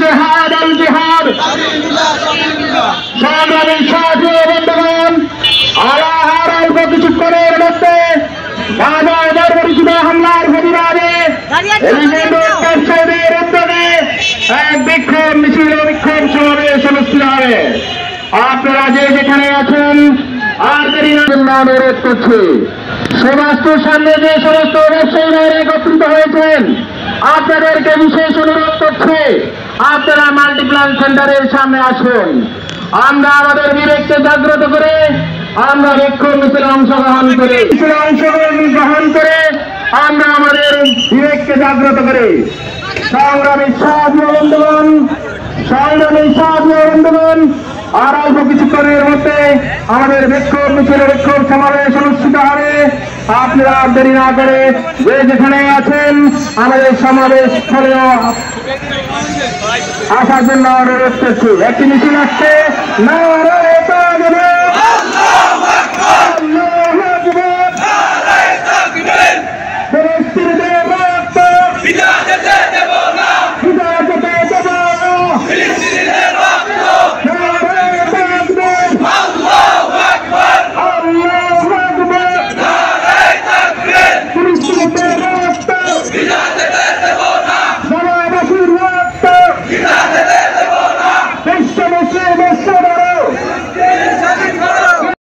জিহাদ আল জিহাদ। সংগ্রামী সাথী বন্ধুগণ, আর অল্প কিছুক্ষণের মধ্যে গাজায় বর্বরিত হামলার প্রতিবাদে ব্যবসায়ীদের উদ্যোগে এক বিক্ষোভ মিছিল ও বিক্ষোভ সমাবেশ অনুষ্ঠিত হবে। আপনারা যে যেখানে আছেন আর দেরি না জন্য অনুরোধ করছি, সমস্যার সামনে যে সমস্ত ব্যবসায়ীরা একত্রিত হয়েছেন আপনাদেরকে বিশেষ অনুরোধ করছে, আপনারা মাল্টিপ্লান সেন্টারের সামনে আসুন। আমরা আমাদের বিবেককে জাগ্রত করে আমরা বিক্ষোভ মিছিলে অংশগ্রহণ করে আমরা আমাদের বিবেককে জাগ্রত করি। সংগ্রামী সাথী বন্ধুগণ, আর অল্প কিছুক্ষণের মধ্যে আমাদের বিক্ষোভ মিছিল বিক্ষোভ সমাবেশ অনুষ্ঠিত হবে। আপনারা দেরি না করে যে যেখানে আছেন আমাদের সমাবেশ স্থলে আসার জন্য অনুরোধ করছি। একটি মিছিল আসছে, নারায়ে তাকবীর।